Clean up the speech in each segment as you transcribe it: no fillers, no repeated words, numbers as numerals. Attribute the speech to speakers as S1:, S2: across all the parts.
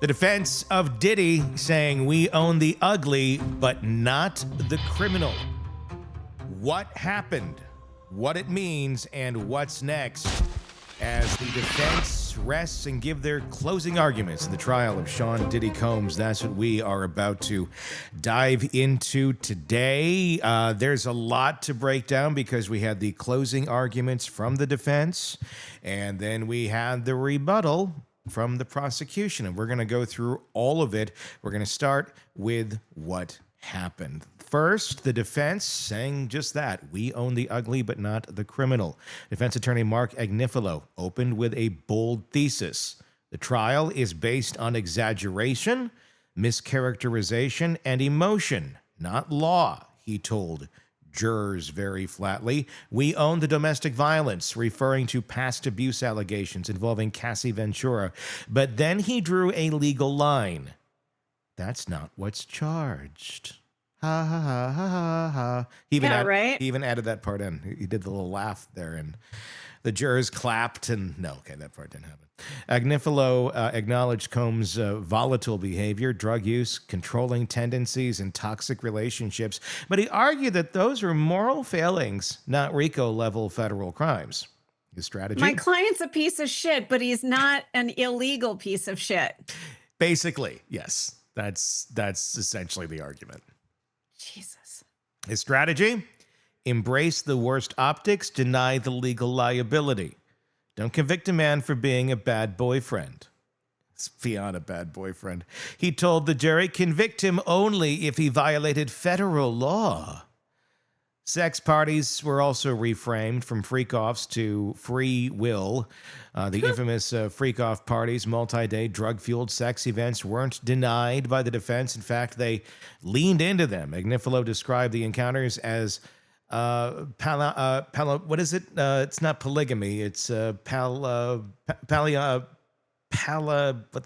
S1: The defense of Diddy saying we own the ugly, but not the criminal. What happened, what it means, and what's next as the defense rests and give their closing arguments in the trial of Sean Diddy Combs. That's what we are about to dive into today. There's a lot to break down because we had the closing arguments from the defense, and then we had the rebuttal from the prosecution, and we're going to go through all of it. We're going to start with what happened. First, the defense saying just that. We own the ugly, but not the criminal. Defense attorney Mark Agnifilo opened with a bold thesis. The trial is based on exaggeration, mischaracterization, and emotion, not law, he told jurors very flatly. We own the domestic violence, referring to past abuse allegations involving Cassie Ventura. But then he drew a legal line. That's not what's charged. Ha ha ha ha ha ha. He even added that part in. He did the little laugh there, and the jurors clapped. And no, okay, that part didn't happen. Agnifilo acknowledged Combs' volatile behavior, drug use, controlling tendencies, and toxic relationships, but he argued that those were moral failings, not RICO-level federal crimes. His strategy?
S2: My client's a piece of shit, but he's not an illegal piece of shit.
S1: Basically, yes. That's essentially the argument.
S2: Jesus.
S1: His strategy? Embrace the worst optics, deny the legal liability. Don't convict a man for being a bad boyfriend. It's beyond a bad boyfriend. He told the jury, convict him only if he violated federal law. Sex parties were also reframed from freak-offs to free will. The infamous freak-off parties, multi-day drug-fueled sex events, weren't denied by the defense. In fact, they leaned into them. Agnifilo described the encounters as what is it? It's not polygamy. It's what the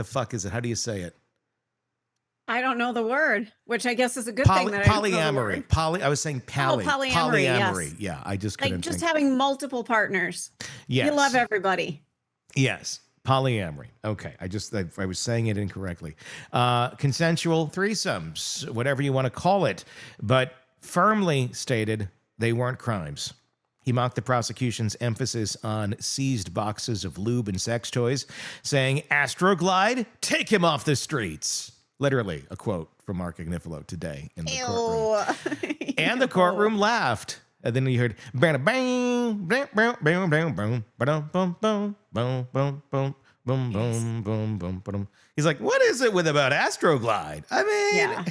S1: fuck is it? How do you say it?
S2: I don't know the word, which I guess is a good thing. That
S1: polyamory. I was saying
S2: polyamory.
S1: Polyamory.
S2: Yes.
S1: Yeah, I just couldn't.
S2: Like just having multiple partners.
S1: Yes.
S2: You love everybody.
S1: Yes. Polyamory. Okay. I was saying it incorrectly. Consensual threesomes, whatever you want to call it, but firmly stated they weren't crimes. He mocked the prosecution's emphasis on seized boxes of lube and sex toys, saying, Astroglide, take him off the streets. Literally a quote from Mark Agnifilo today in the courtroom. And the courtroom laughed. And then you heard, bang, bang, bang, bang, bang, bang, bang, boom, boom, boom, boom, boom, boom, boom, boom, boom, boom, boom. He's like, what is it with about Astroglide? I mean,
S2: yeah,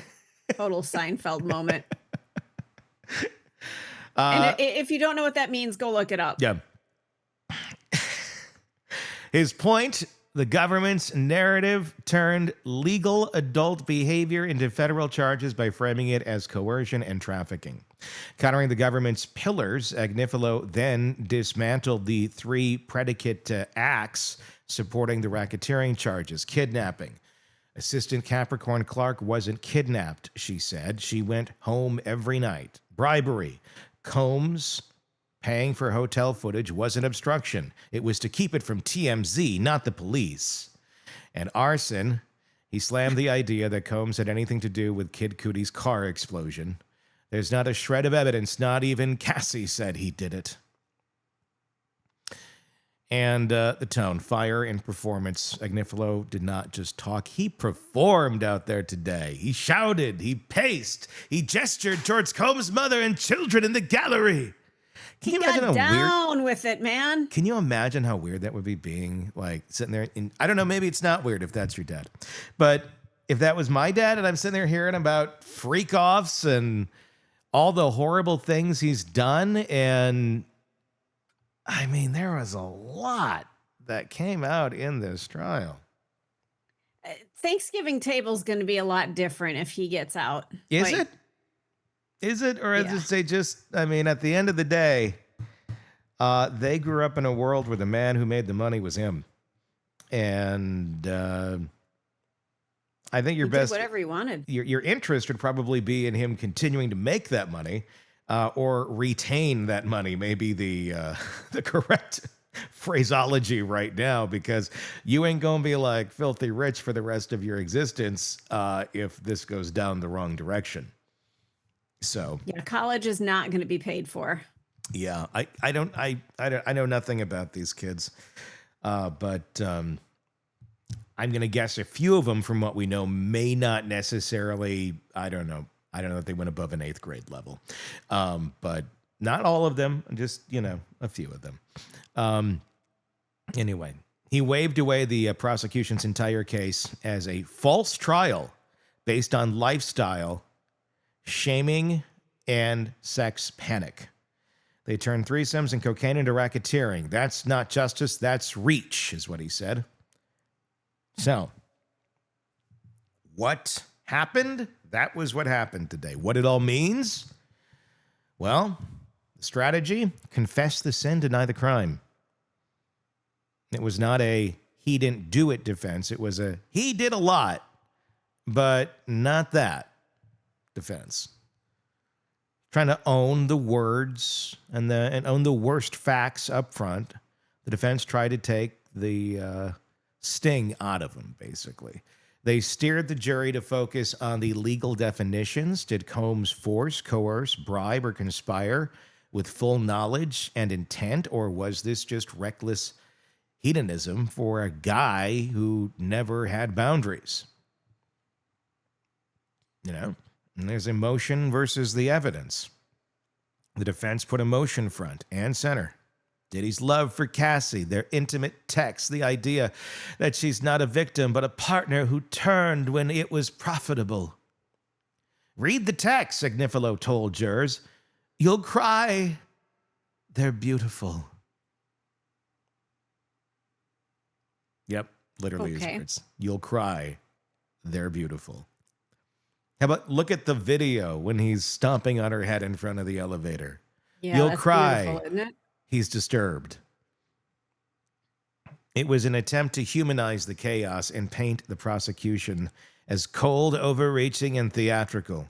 S2: total Seinfeld moment. And if you don't know what that means, go look it up.
S1: Yeah. His point, the government's narrative turned legal adult behavior into federal charges by framing it as coercion and trafficking. Countering the government's pillars, Agnifilo then dismantled the three predicate acts supporting the racketeering charges. Kidnapping. Assistant Capricorn Clark wasn't kidnapped, she said. She went home every night. Bribery. Combs paying for hotel footage wasn't obstruction. It was to keep it from TMZ, not the police. And arson, he slammed the idea that Combs had anything to do with Kid Cootie's car explosion. There's not a shred of evidence, not even Cassie said he did it. And the tone, fire and performance. Agnifilo did not just talk, he performed out there today. He shouted, he paced, he gestured towards Combs' mother and children in the gallery.
S2: Can you imagine how down with it, man?
S1: Can you imagine how weird that would be being like sitting there? I don't know, maybe it's not weird if that's your dad. But if that was my dad and I'm sitting there hearing about freak-offs and all the horrible things he's done, and I mean, there was a lot that came out in this trial.
S2: Thanksgiving table's going to be a lot different if he gets out.
S1: Is it? Is it? Or is it just, I mean, at the end of the day, they grew up in a world where the man who made the money was him. And I think your best,
S2: did whatever he wanted.
S1: Your interest would probably be in him continuing to make that money or retain that money, maybe the correct phraseology right now, because you ain't gonna be like filthy rich for the rest of your existence if this goes down the wrong direction. So
S2: Yeah, college is not going to be paid for.
S1: yeah, I know nothing about these kids, but I'm gonna guess a few of them, from what we know, may not necessarily. I don't know if they went above an 8th grade level, but not all of them. Just a few of them. Anyway, he waved away the prosecution's entire case as a false trial based on lifestyle, shaming, and sex panic. They turned threesomes and cocaine into racketeering. That's not justice, that's reach, is what he said. So, what happened? That was what happened today. What it all means? Well, the strategy: confess the sin, deny the crime. It was not a he didn't do it defense. It was a he did a lot, but not that defense. Trying to own the words and own the worst facts up front. The defense tried to take the sting out of them, basically. They steered the jury to focus on the legal definitions. Did Combs force, coerce, bribe, or conspire with full knowledge and intent, or was this just reckless hedonism for a guy who never had boundaries? And there's emotion versus the evidence. The defense put emotion front and center. Diddy's love for Cassie, their intimate texts, the idea that she's not a victim but a partner who turned when it was profitable. Read the text, Agnifilo told jurors. You'll cry. They're beautiful. Yep, literally his words. You'll cry. They're beautiful. How about look at the video when he's stomping on her head in front of the elevator?
S2: Yeah,
S1: You'll
S2: that's
S1: cry.
S2: beautiful, isn't it?
S1: He's disturbed. It was an attempt to humanize the chaos and paint the prosecution as cold, overreaching, and theatrical,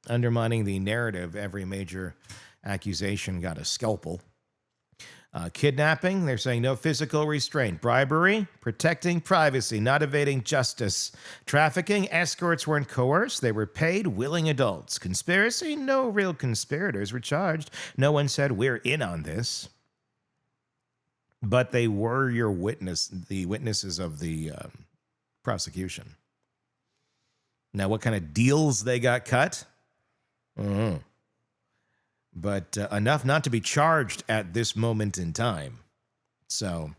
S1: undermining the narrative. Every major accusation got a scalpel. Kidnapping, they're saying no physical restraint. Bribery, protecting privacy, not evading justice. Trafficking, escorts weren't coerced, they were paid willing adults. Conspiracy, no real conspirators were charged. No one said we're in on this. But they were the witnesses of the prosecution. Now, what kind of deals they got cut? But enough not to be charged at this moment in time. So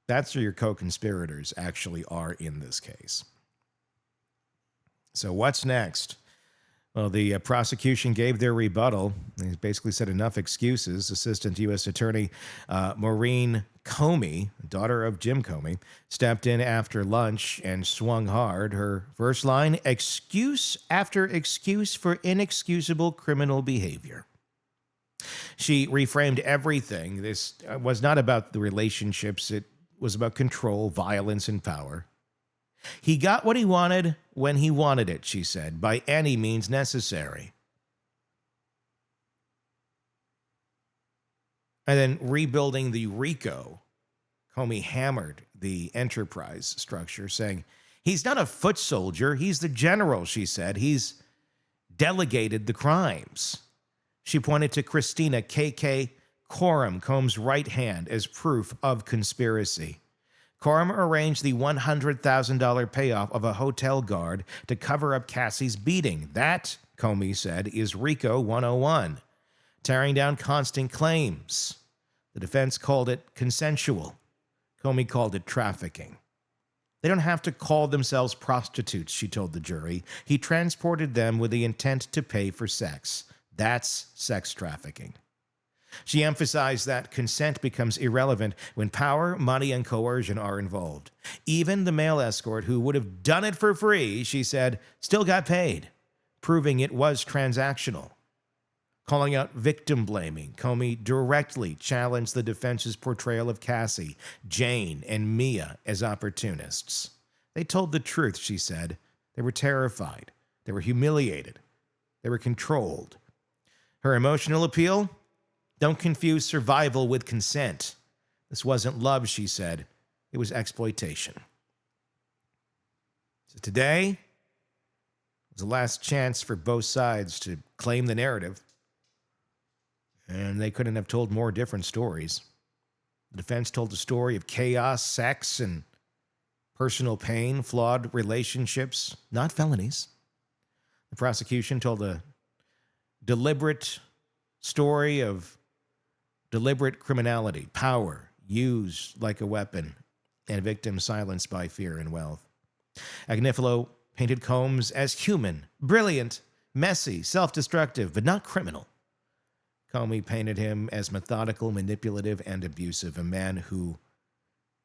S1: that's who your co-conspirators actually are in this case. So what's next? Well, the prosecution gave their rebuttal. They basically said enough excuses. Assistant U.S. Attorney Maureen Comey, daughter of Jim Comey, stepped in after lunch and swung hard. Her first line: excuse after excuse for inexcusable criminal behavior. She reframed everything. This was not about the relationships. It was about control, violence, and power. He got what he wanted when he wanted it, she said, by any means necessary. And then rebuilding the RICO, Comey hammered the enterprise structure, saying, he's not a foot soldier, he's the general, she said. He's delegated the crimes. She pointed to Christina K.K. Coram, Combs' right hand, as proof of conspiracy. Coram arranged the $100,000 payoff of a hotel guard to cover up Cassie's beating. That, Comey said, is RICO 101. Tearing down constant claims. The defense called it consensual. Comey called it trafficking. They don't have to call themselves prostitutes, she told the jury. He transported them with the intent to pay for sex. That's sex trafficking. She emphasized that consent becomes irrelevant when power, money, and coercion are involved. Even the male escort, who would have done it for free, she said, still got paid, proving it was transactional. Calling out victim blaming, Comey directly challenged the defense's portrayal of Cassie, Jane, and Mia as opportunists. They told the truth, she said. They were terrified. They were humiliated. They were controlled. Her emotional appeal? Don't confuse survival with consent. This wasn't love, she said. It was exploitation. So today was the last chance for both sides to claim the narrative. And they couldn't have told more different stories. The defense told a story of chaos, sex, and personal pain, flawed relationships, not felonies. The prosecution told a deliberate story of deliberate criminality, power used like a weapon, and victims silenced by fear and wealth. Agnifilo painted Combs as human, brilliant, messy, self-destructive, but not criminal. Comey painted him as methodical, manipulative, and abusive, a man who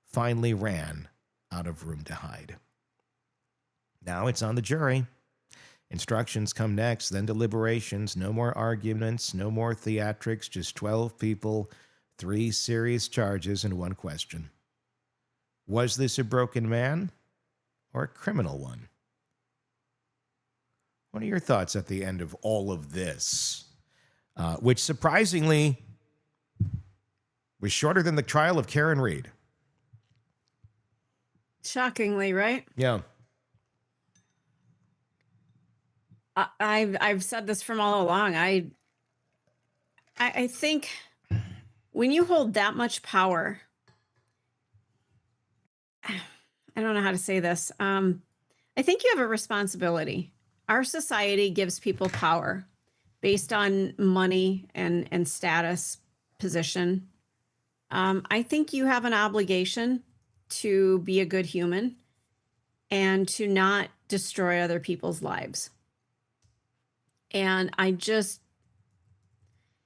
S1: finally ran out of room to hide. Now it's on the jury. Instructions come next, then deliberations. No more arguments, no more theatrics, just 12 people, 3 serious charges, and 1 question. Was this a broken man or a criminal one? What are your thoughts at the end of all of this? Which surprisingly was shorter than the trial of Karen Reed.
S2: Shockingly, right?
S1: Yeah.
S2: I've said this from all along. I think when you hold that much power, I don't know how to say this. I think you have a responsibility. Our society gives people power based on money and status, position. I think you have an obligation to be a good human and to not destroy other people's lives. And I just,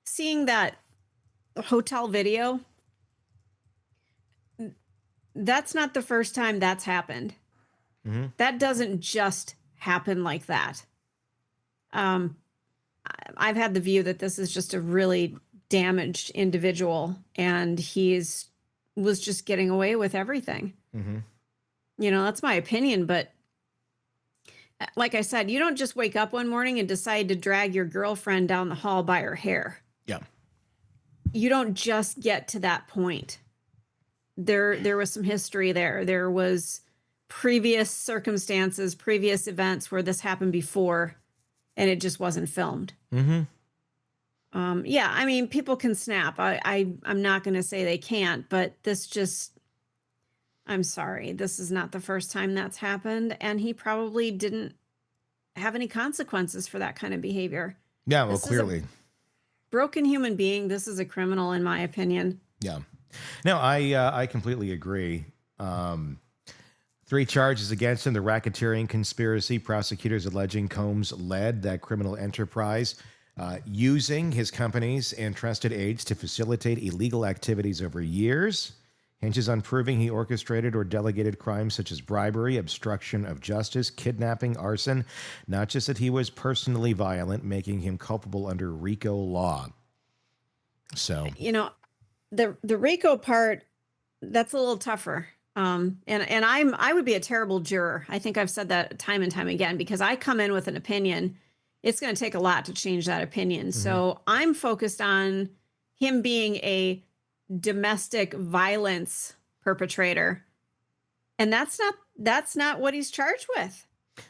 S2: seeing that hotel video, that's not the first time that's happened.
S1: Mm-hmm.
S2: That doesn't just happen like that. I've had the view that this is just a really damaged individual, and was just getting away with everything.
S1: Mm-hmm.
S2: You know, that's my opinion, but like I said, you don't just wake up one morning and decide to drag your girlfriend down the hall by her hair.
S1: Yeah.
S2: You don't just get to that point. There was some history there. There was previous circumstances, previous events where this happened before, and it just wasn't filmed.
S1: Mm-hmm.
S2: Yeah, I mean, people can snap. I'm not going to say they can't, but this just, I'm sorry. This is not the first time that's happened, and he probably didn't have any consequences for that kind of behavior.
S1: Yeah, well,
S2: This is a
S1: clearly.
S2: broken human being. This is a criminal, in my opinion.
S1: Yeah. No, I completely agree. 3 charges against him: the racketeering conspiracy. Prosecutors alleging Combs led that criminal enterprise, using his companies and trusted aides to facilitate illegal activities over years. Hinges on proving he orchestrated or delegated crimes such as bribery, obstruction of justice, kidnapping, arson. Not just that he was personally violent, making him culpable under RICO law. So,
S2: You know, the RICO part, that's a little tougher. And I would be a terrible juror. I think I've said that time and time again, because I come in with an opinion. It's going to take a lot to change that opinion.
S1: Mm-hmm.
S2: So I'm focused on him being a domestic violence perpetrator. And that's not what he's charged with.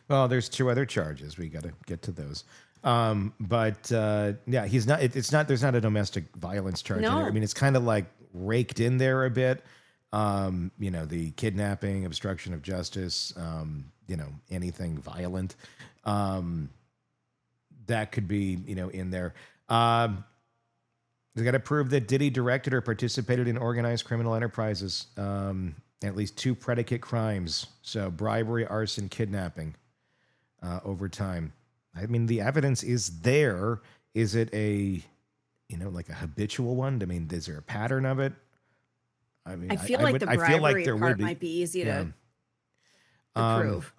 S1: well, there's 2 other charges. We got to get to those. Yeah, he's not, it's not, there's not a domestic violence charge in there.
S2: No.
S1: I mean, it's kind of like raked in there a bit. You know, the kidnapping, obstruction of justice, you know, anything violent, that could be, you know, in there. They got to prove that Diddy directed or participated in organized criminal enterprises, at least 2 predicate crimes. So bribery, arson, kidnapping, over time. I mean, the evidence is there. Is it a, you know, like a habitual one? I mean, is there a pattern of it? I mean,
S2: I feel like the bribery part might be easy to prove.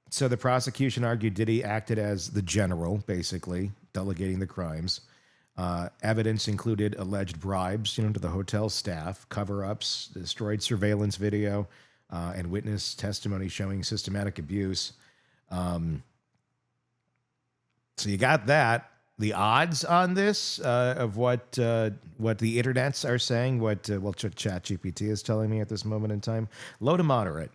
S1: So the prosecution argued Diddy acted as the general, basically, delegating the crimes. Evidence included alleged bribes, you know, to the hotel staff, cover-ups, destroyed surveillance video, and witness testimony showing systematic abuse. So you got that. The prosecution argued Diddy acted as the general, basically, delegating the crimes. Evidence included alleged bribes, you know, to the hotel staff, cover-ups, destroyed surveillance video, and witness testimony showing systematic abuse. So you got that. The prosecution argued Diddy acted as the general, delegating the crimes. Evidence included alleged bribes, you know, to the hotel staff, cover-ups, destroyed surveillance video, and witness testimony showing systematic abuse. So you got that. the odds on this of what the internets are saying, what ChatGPT is telling me at this moment in time, low to moderate.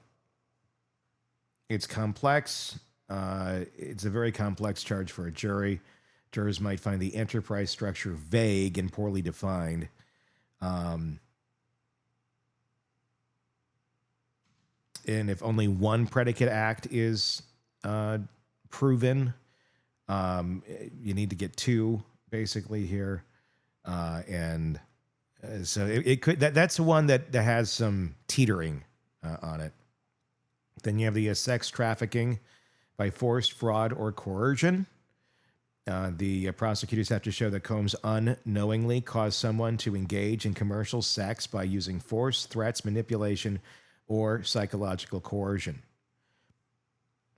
S1: It's complex. It's a very complex charge for a jury. Jurors might find the enterprise structure vague and poorly defined. And if only one predicate act is proven, you need to get two basically here. So it could, that's the one that has some teetering on it. Then you have the sex trafficking by force, fraud, or coercion. The prosecutors have to show that Combs unknowingly caused someone to engage in commercial sex by using force, threats, manipulation, or psychological coercion.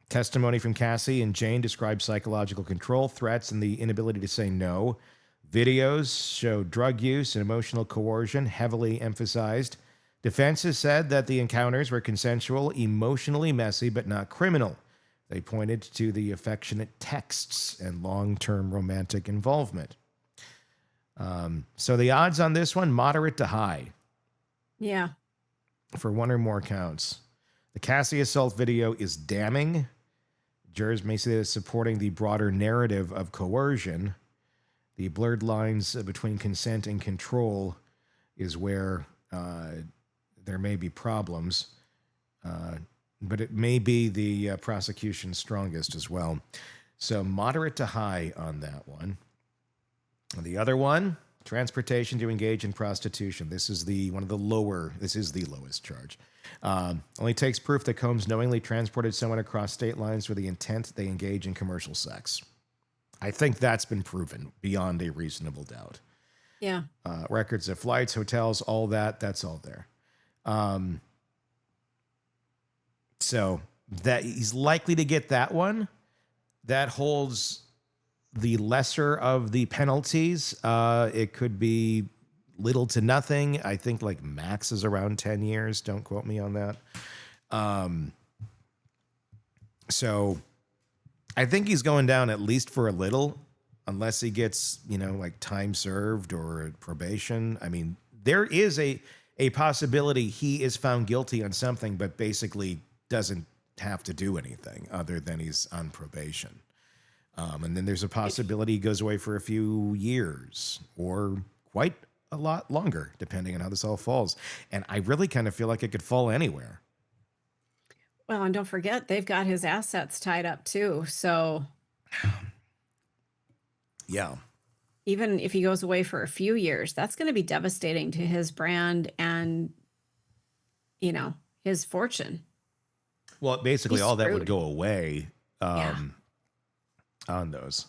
S1: Testimony from Cassie and Jane described psychological control, threats, and the inability to say no. Videos show drug use and emotional coercion heavily emphasized. Defense has said that the encounters were consensual, emotionally messy, but not criminal. They pointed to the affectionate texts and long-term romantic involvement. So the odds on this one, moderate to high.
S2: Yeah.
S1: For one or more counts. The Cassie assault video is damning. Jurors may see it as supporting the broader narrative of coercion. The blurred lines between consent and control is where there may be problems. But it may be the prosecution's strongest as well. So moderate to high on that one. And the other one, transportation to engage in prostitution. This is the lowest charge. Only takes proof that Combs knowingly transported someone across state lines with the intent they engage in commercial sex. I think that's been proven beyond a reasonable doubt.
S2: Yeah.
S1: Records of flights, hotels, all that's all there. So that he's likely to get that one. That holds the lesser of the penalties. It could be little to nothing. I think like max is around 10 years. Don't quote me on that. So I think he's going down at least for a little, unless he gets, like time served or probation. I mean, there is a possibility he is found guilty on something, but basically doesn't have to do anything other than he's on probation. And then there's a possibility he goes away for a few years or quite a lot longer, depending on how this all falls. And I really kind of feel like it could fall anywhere.
S2: Well, and don't forget, they've got his assets tied up too. So
S1: yeah,
S2: even if he goes away for a few years, that's going to be devastating to his brand and, his fortune.
S1: Well, basically
S2: He's
S1: all that
S2: screwed.
S1: would go away on those.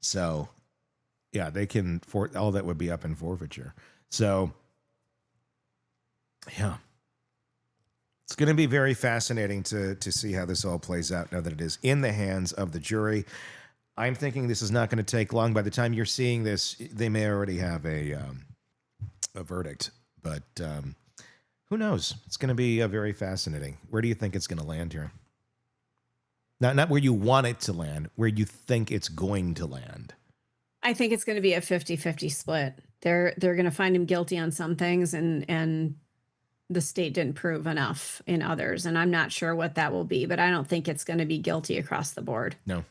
S1: So yeah, they can, all that would be up in forfeiture. So yeah, it's going to be very fascinating to see how this all plays out now that it is in the hands of the jury. I'm thinking this is not going to take long. By the time you're seeing this, they may already have a verdict, but who knows? It's going to be very fascinating. Where do you think it's going to land here? Not where you want it to land, where you think it's going to land.
S2: I think it's going to be a 50-50 split. They're going to find him guilty on some things and the state didn't prove enough in others. And I'm not sure what that will be, but I don't think it's going to be guilty across the board.
S1: No.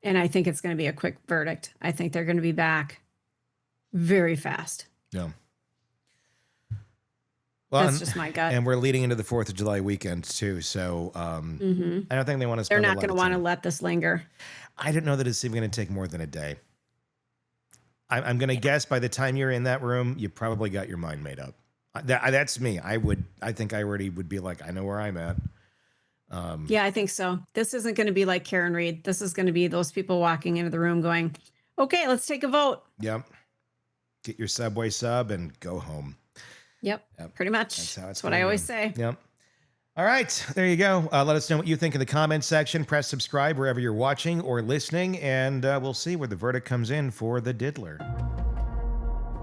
S2: And I think it's going to be a quick verdict. I think they're going to be back very fast.
S1: Yeah. Well,
S2: that's just my gut.
S1: And we're leading into the 4th of July weekend too. So I don't think they want to spend
S2: They're not going to want to let this linger.
S1: I don't know that it's even going to take more than a day. I'm going to guess by the time you're in that room, you probably got your mind made up. That's me. I think I already would be like, I know where I'm at.
S2: Yeah, I think so. This isn't going to be like Karen Reed. This is going to be those people walking into the room going, okay, let's take a vote.
S1: Yep. Get your Subway sub and go home.
S2: Yep. Pretty much. That's what I always say.
S1: Yep. All right. There you go. Let us know what you think in the comments section. Press subscribe wherever you're watching or listening, and we'll see where the verdict comes in for the diddler.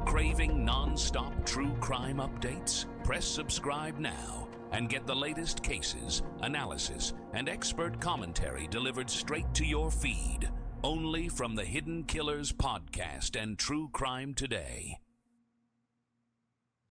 S3: Craving non-stop true crime updates? Press subscribe now and get the latest cases, analysis, and expert commentary delivered straight to your feed. Only from the Hidden Killers podcast and True Crime Today.